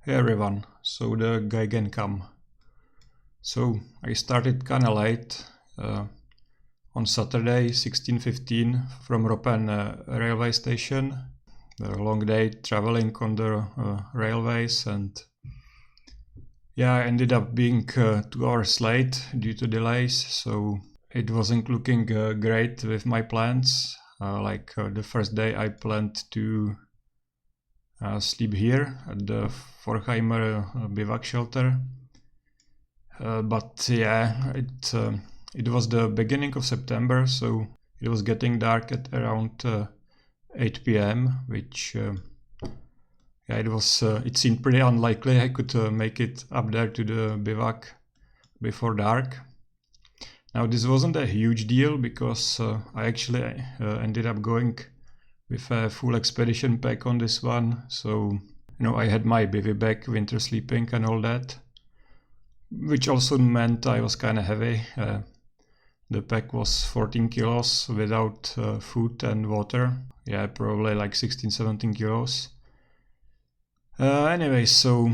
Hey everyone, so the Geigenkamm. So I started kinda late on Saturday 16:15 from Roppen railway station. A long day traveling on the railways, and yeah, I ended up being 2 hours late due to delays, so it wasn't looking great with my plans. The first day I planned to sleep here at the Forchheimer bivouac shelter. But yeah, it was the beginning of September, so it was getting dark at around 8 p.m., which yeah, it seemed pretty unlikely I could make it up there to the bivouac before dark. Now this wasn't a huge deal because I actually ended up going with a full expedition pack on this one, so I had my bivy bag, winter sleeping and all that, which also meant I was kind of heavy. The pack was 14 kilos without food and water. Yeah, probably like 16-17 kilos. Anyway, so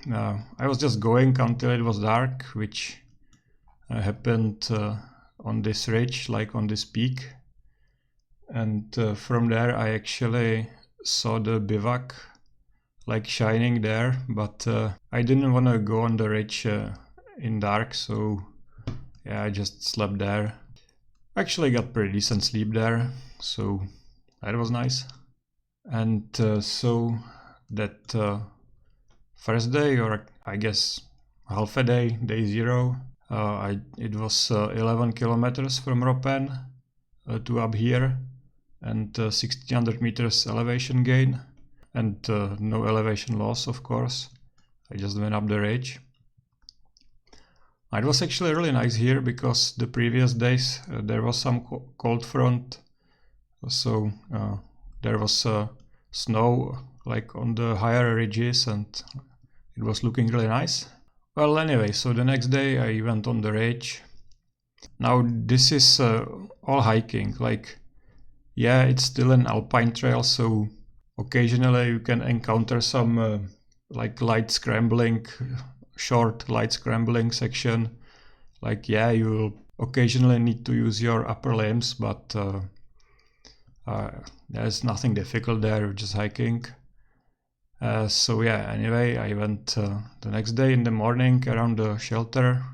I was just going until it was dark, which happened on this ridge, like on this peak. And from there I actually saw the bivouac like shining there, but I didn't want to go on the ridge in dark, so yeah, I just slept there. Actually got pretty decent sleep there, so that was nice. And so that first day, or I guess half a day, day zero, it was 11 kilometers from Roppen to up here, and 1600 meters elevation gain, and no elevation loss, of course. I just went up the ridge. It was actually really nice here because the previous days there was some cold front, so there was snow like on the higher ridges, and it was looking really nice. Well, anyway, so the next day I went on the ridge. Now this is all hiking, like, yeah, it's still an alpine trail, so occasionally you can encounter some like light scrambling, short light scrambling section. Like, yeah, you will occasionally need to use your upper limbs, but there's nothing difficult there, just hiking. So yeah, anyway, I went the next day in the morning around the shelter.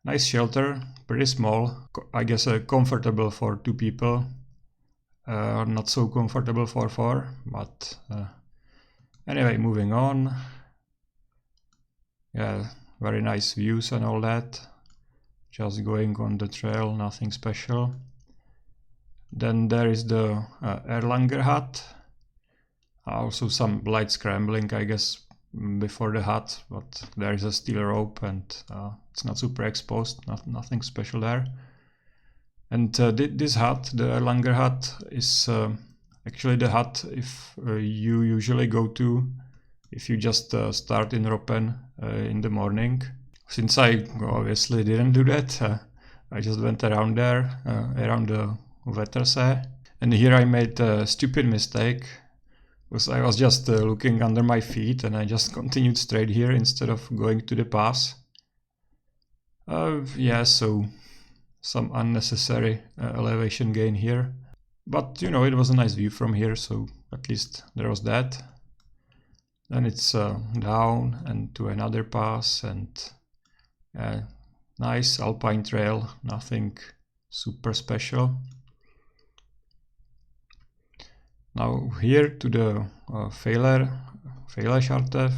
Nice shelter, pretty small, I guess comfortable for 2 people. Not so comfortable for 4, but anyway, moving on. Yeah, very nice views and all that. Just going on the trail, nothing special. Then there is the Erlanger hut. Also some light scrambling, I guess, before the hut, but there is a steel rope and it's not super exposed, nothing special there. And this hut, the Erlanger hut, is actually the hut if you usually go to if you just start in Roppen in the morning. Since I obviously didn't do that, I just went around there, around the Wettersee. And here I made a stupid mistake, because I was just looking under my feet and I just continued straight here instead of going to the pass. Yeah, so some unnecessary elevation gain here. But it was a nice view from here, so at least there was that. Then it's down and to another pass, and nice alpine trail, nothing super special. Now here to the Feiler Scharte.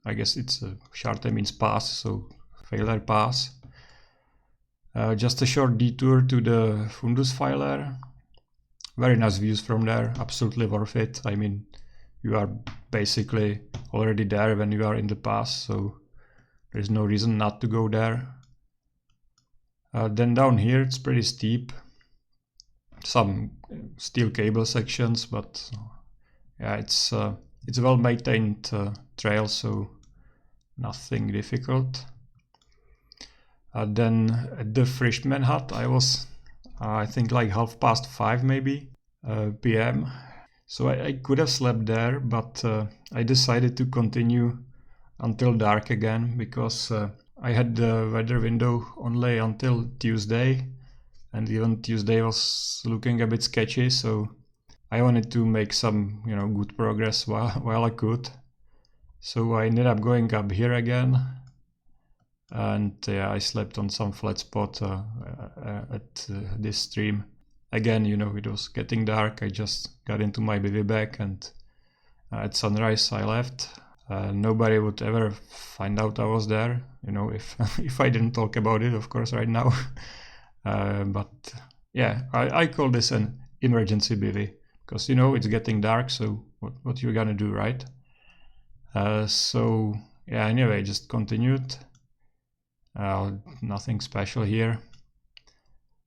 I guess it's Scharte means pass, so Feiler Pass. Just a short detour to the Fundusfeiler. Very nice views from there, absolutely worth it. I mean, you are basically already there when you are in the pass, so there's no reason not to go there. Then down here it's pretty steep. Some steel cable sections, but yeah, it's a well maintained trail, so nothing difficult. Then at the Frischmann hut I was I think like 5:30 maybe p.m. So I could have slept there, but I decided to continue until dark again, because I had the weather window only until Tuesday, and even Tuesday was looking a bit sketchy, so I wanted to make some, good progress while I could. So I ended up going up here again, and I slept on some flat spot at this stream. Again, it was getting dark. I just got into my bivy bag, and at sunrise I left. Nobody would ever find out I was there, if if I didn't talk about it, of course, right now. But yeah, I call this an emergency bivy, because it's getting dark, so what you're gonna do, right? So yeah, anyway, just continued. Nothing special here.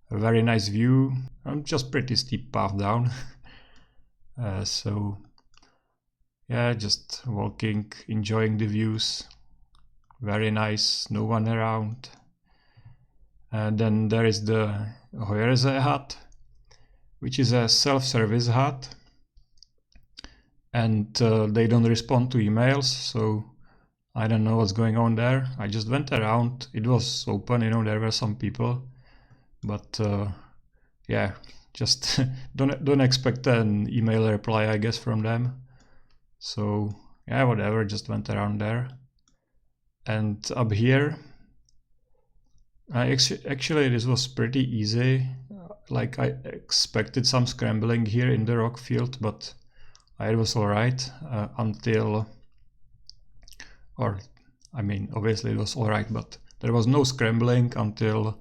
A very nice view. Just pretty steep path down. So yeah, just walking, enjoying the views. Very nice, no one around. And then there is the Hohe Geige hut, which is a self-service hut, and they don't respond to emails, so I don't know what's going on there. I just went around. It was open, there were some people, but yeah, just don't expect an email reply, I guess, from them. So yeah, whatever, just went around there. And up here, actually this was pretty easy. Like, I expected some scrambling here in the rock field, but it was alright until, obviously it was alright, but there was no scrambling until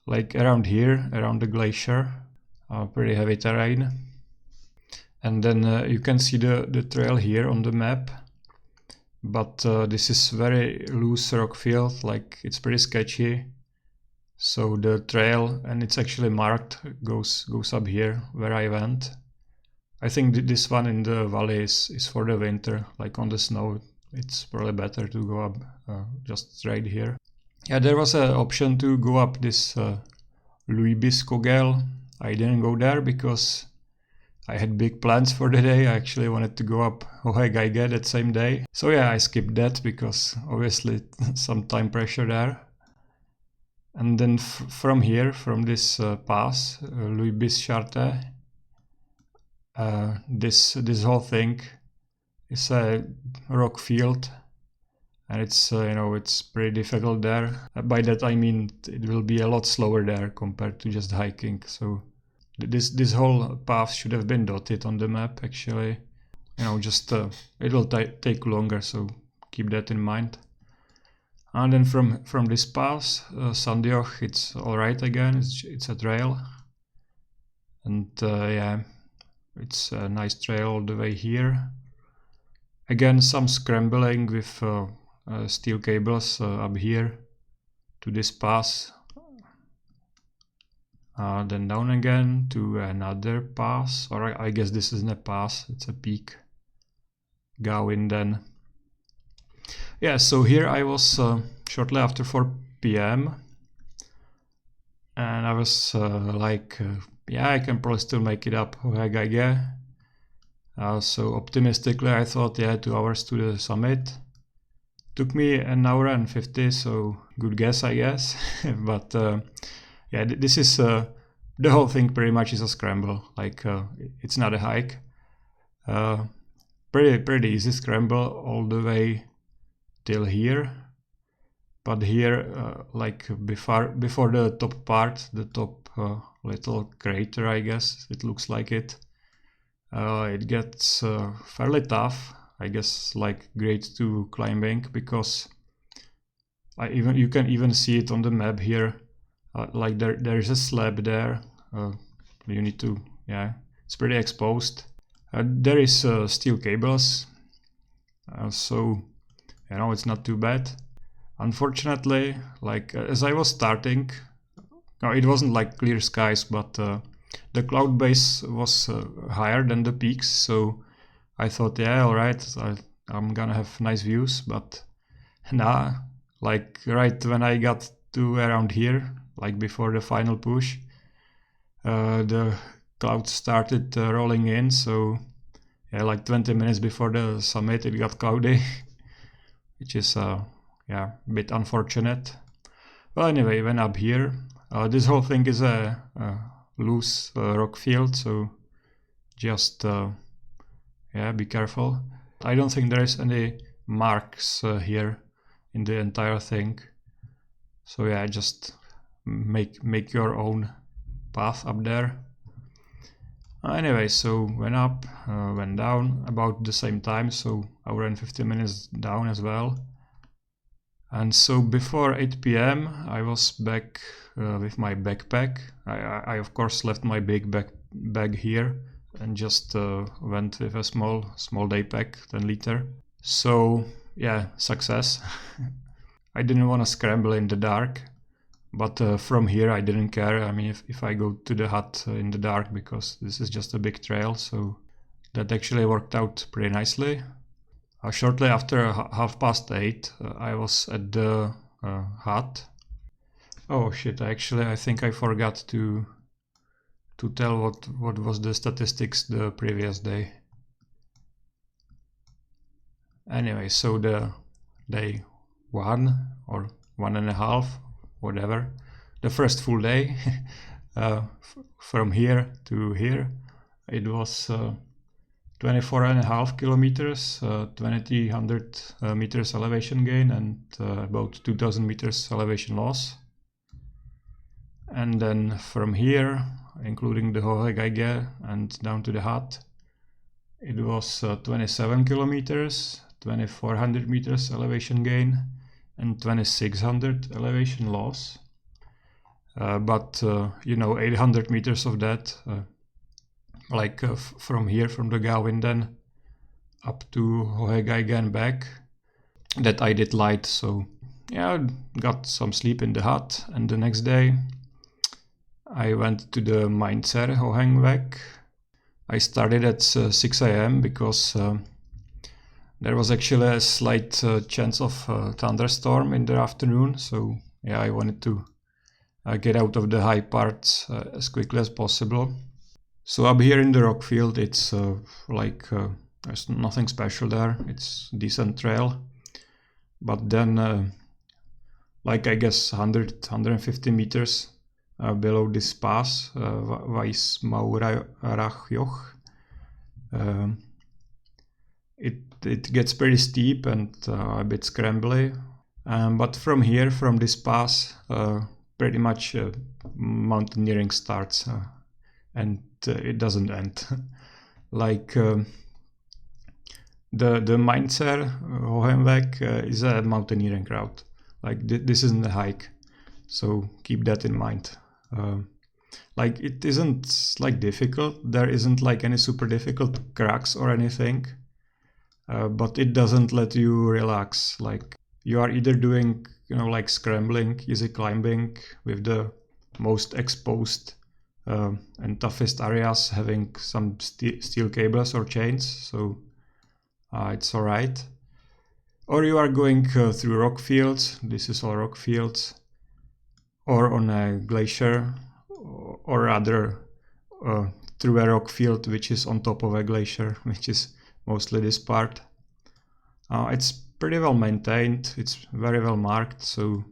like around here, around the glacier. Pretty heavy terrain. And then you can see the trail here on the map, but this is very loose rock field, like it's pretty sketchy. So the trail, and it's actually marked, goes up here where I went. I think this one in the valley is for the winter, like on the snow. It's probably better to go up just straight here. Yeah, there was an option to go up this Kogel. I didn't go there because I had big plans for the day. I actually wanted to go up Hohe Geige that same day. So yeah, I skipped that because obviously some time pressure there. And then from here, from this pass, Scharte, this whole thing is a rock field, and it's it's pretty difficult there. By that I mean it will be a lot slower there compared to just hiking. So this whole path should have been dotted on the map, actually. Just it will take longer, so keep that in mind. And then from this pass, Sandioch, it's alright again. It's a trail, and yeah, it's a nice trail all the way here. Again, some scrambling with steel cables up here to this pass. Then down again to another pass, or I guess this isn't a pass, it's a peak. Gahwinden. Yeah, so here I was shortly after 4 p.m. and I was like, yeah, I can probably still make it up Hohe Geige. So optimistically I thought, yeah, 2 hours to the summit. Took me an hour and 50, so good guess, I guess. But yeah, this is the whole thing pretty much is a scramble. Like it's not a hike. Pretty easy scramble all the way till here. But here, like before the top part, the top little crater, I guess it looks like it. It gets fairly tough, I guess, like grade 2 climbing, because you can even see it on the map here. Like there is a slab there. You need to, yeah, it's pretty exposed. There is steel cables, so it's not too bad. Unfortunately, like as I was starting, no, it wasn't like clear skies, but the cloud base was higher than the peaks, so I thought, yeah, alright, I'm gonna have nice views, but nah, like right when I got to around here, like before the final push, the clouds started rolling in, so yeah, like 20 minutes before the summit it got cloudy, which is yeah, a bit unfortunate. Well, anyway, went up here. This whole thing is a loose rock field, so just yeah, be careful. I don't think there is any marks here in the entire thing, so yeah, just make your own path up there. Anyway, so went up, went down about the same time, so hour and 50 minutes down as well. And so before 8 p.m. I was back with my backpack. I of course left my big bag here and just went with a small day pack, 10 liter. So yeah, success. I didn't want to scramble in the dark, but from here I didn't care. I mean, if I go to the hut in the dark, because this is just a big trail, so that actually worked out pretty nicely. Shortly after 8:30, I was at the hut. Oh shit! I think I forgot to tell what was the statistics the previous day. Anyway, so the day 1 or 1.5, whatever, the first full day from here to here, it was 24.5 kilometers, 2300 meters elevation gain, and about 2000 meters elevation loss. And then from here, including the Hohe Geige and down to the hut, it was 27 kilometers, 2400 meters elevation gain, and 2600 elevation loss. But you know, 800 meters of that, like from here, from the Gahwinden up to Hohe Geige and back, that I did light. So yeah, I got some sleep in the hut, and the next day I went to the Mainzer höhenweg. I started at 6 a.m. because there was actually a slight chance of thunderstorm in the afternoon. So yeah, I wanted to get out of the high parts as quickly as possible. So up here in the rock field, it's like there's nothing special there. It's decent trail, but then like I guess 150 meters below this pass, Weissmaurerachjoch, it gets pretty steep and a bit scrambly. But from here, from this pass, pretty much mountaineering starts, and it doesn't end. Like the Mainzer höhenweg is a mountaineering route. Like this isn't a hike, so keep that in mind. Like it isn't like difficult. There isn't like any super difficult cracks or anything, but it doesn't let you relax. Like you are either doing, you know, like scrambling, easy climbing with the most exposed and toughest areas having some steel cables or chains, so it's alright. Or you are going through rock fields, this is all rock fields, or on a glacier, or rather through a rock field which is on top of a glacier, which is mostly this part. It's pretty well maintained, it's very well marked, so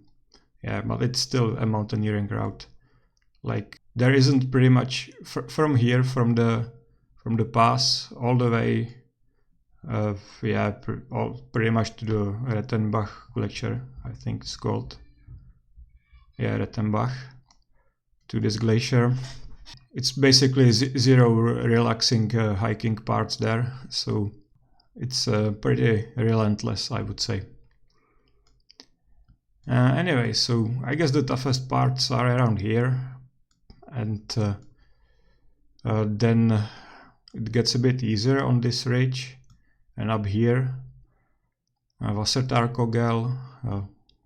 yeah, but it's still a mountaineering route. Like there isn't pretty much from here, from the pass all the way, yeah, pretty much to the Rettenbachgletscher, I think it's called. Yeah, Rettenbach, to this glacier. It's basically zero relaxing hiking parts there, so it's pretty relentless, I would say. Anyway, so I guess the toughest parts are around here, and then it gets a bit easier on this ridge, and up here, Wassertarkogel,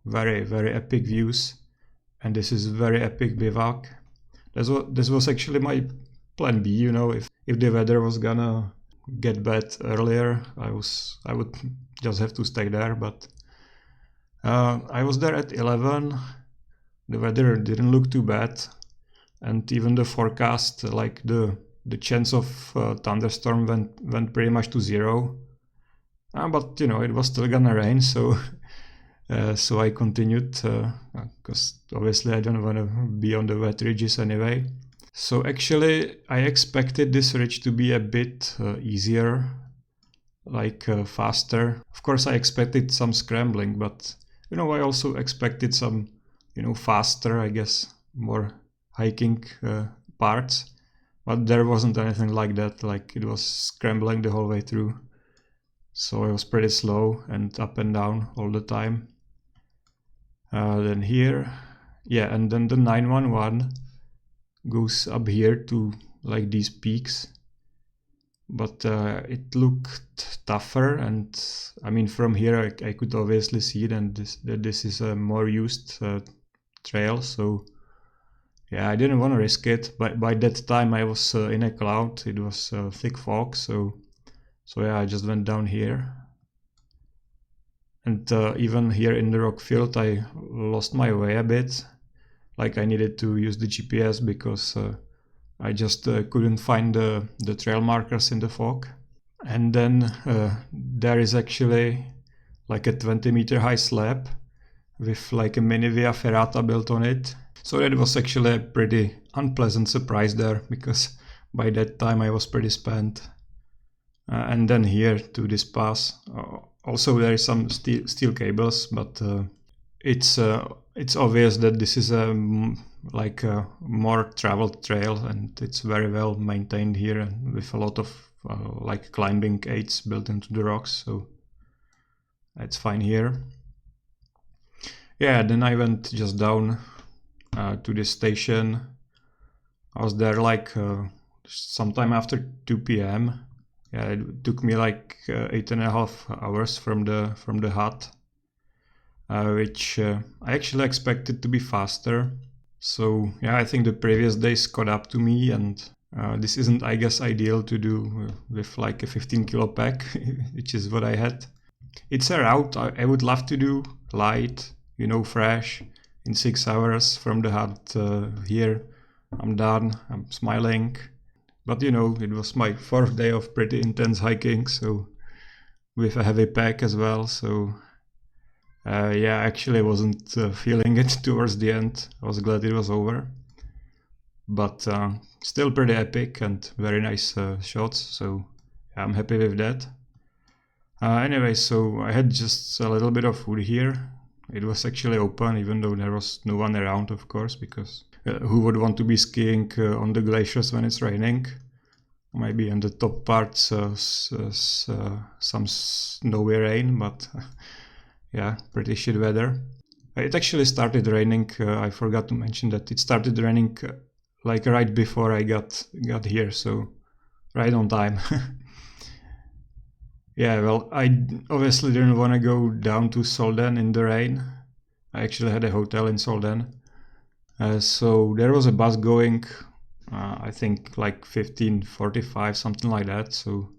very, very epic views, and this is very epic bivouac. This was actually my plan B, you know, if the weather was gonna get bad earlier, I would just have to stay there, but I was there at 11, the weather didn't look too bad, and even the forecast, like the the chance of thunderstorm went pretty much to zero. But you know, it was still gonna rain, so so I continued because obviously I don't want to be on the wet ridges anyway. So actually I expected this ridge to be a bit easier, like faster. Of course I expected some scrambling, but you know, I also expected some, you know, faster, I guess, more hiking parts. But there wasn't anything like that, like it was scrambling the whole way through. So it was pretty slow and up and down all the time. Then here, yeah, and then the 911 goes up here to like these peaks. But it looked tougher, and I mean from here I could obviously see that this is a more used trail, so yeah, I didn't want to risk it. But by that time I was in a cloud, it was thick fog, so yeah, I just went down here. And even here in the rock field I lost my way a bit, like I needed to use the GPS because I just couldn't find the trail markers in the fog. And then there is actually like a 20-meter high slab with like a mini via ferrata built on it. So that was actually a pretty unpleasant surprise there, because by that time I was pretty spent. And then here to this pass, also there is some steel cables, but it's obvious that this is like a more traveled trail, and it's very well maintained here, and with a lot of like climbing aids built into the rocks, so it's fine here. Yeah, then I went just down to this station. I was there like sometime after 2 p.m. Yeah, it took me like 8.5 hours from the hut, which I actually expected to be faster. So yeah, I think the previous days caught up to me, and this isn't, I guess, ideal to do with like a 15 kilo pack, which is what I had. It's a route I would love to do, light, you know, fresh, in 6 hours from the hut. Here I'm done, I'm smiling. But you know, it was my 4th day of pretty intense hiking, so with a heavy pack as well, so yeah, actually I wasn't feeling it towards the end. I was glad it was over. But still pretty epic and very nice shots, so yeah, I'm happy with that. Anyway, so I had just a little bit of food here. It was actually open, even though there was no one around, of course, because who would want to be skiing on the glaciers when it's raining? Maybe in the top parts some snowy rain, but yeah, pretty shit weather. It actually started raining, I forgot to mention that it started raining like right before I got here, so right on time. Yeah, well, I obviously didn't want to go down to Solden in the rain. I actually had a hotel in Solden. So there was a bus going, I think like 15:45, something like that. So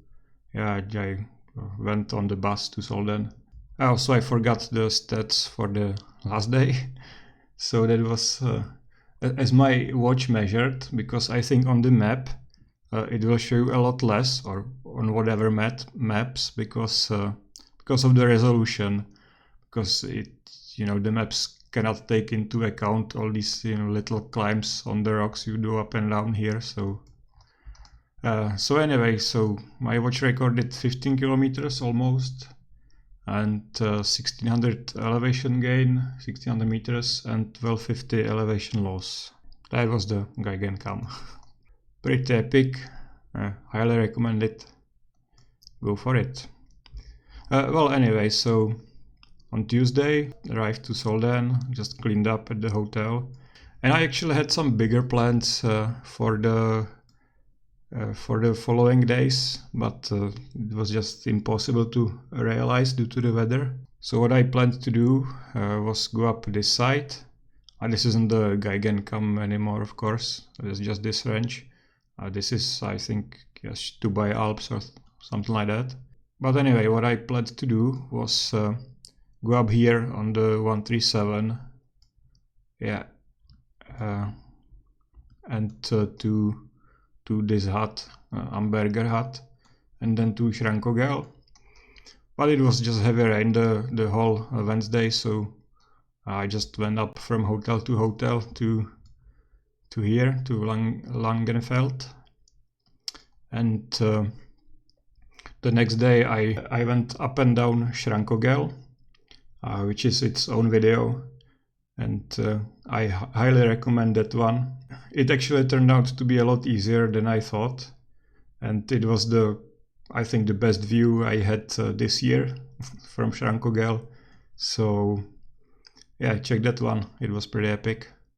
yeah, I went on the bus to Solden. Also, I forgot the stats for the last day. So that was as my watch measured, because I think on the map it will show a lot less, or on whatever maps, because of the resolution, because it, you know, the maps cannot take into account all these, you know, little climbs on the rocks you do up and down here. So anyway, so my watch recorded 15 kilometers almost, and 1600 elevation gain, 1600 meters, and 1250 elevation loss. That was the Geigenkamm. Pretty epic, highly recommend it, go for it. Well, anyway, so on Tuesday arrived to Solden, just cleaned up at the hotel, and I actually had some bigger plans for the following days, but it was just impossible to realize due to the weather. So what I planned to do was go up this side. This isn't the Geigenkamm anymore, of course, it's just this range. This is, I think, yes, Dubai Alps or something like that. But anyway, what I planned to do was go up here on the 137, yeah, and to to this hut, Amberger hut, and then to Schrankogel. But it was just heavy rain the whole Wednesday, so I just went up from hotel to here, to Langenfeld. And the next day I went up and down Schrankogel, which is its own video, and I highly recommend that one. It actually turned out to be a lot easier than I thought, and it was I think the best view I had this year from Schrankogel. So yeah, check that one, it was pretty epic.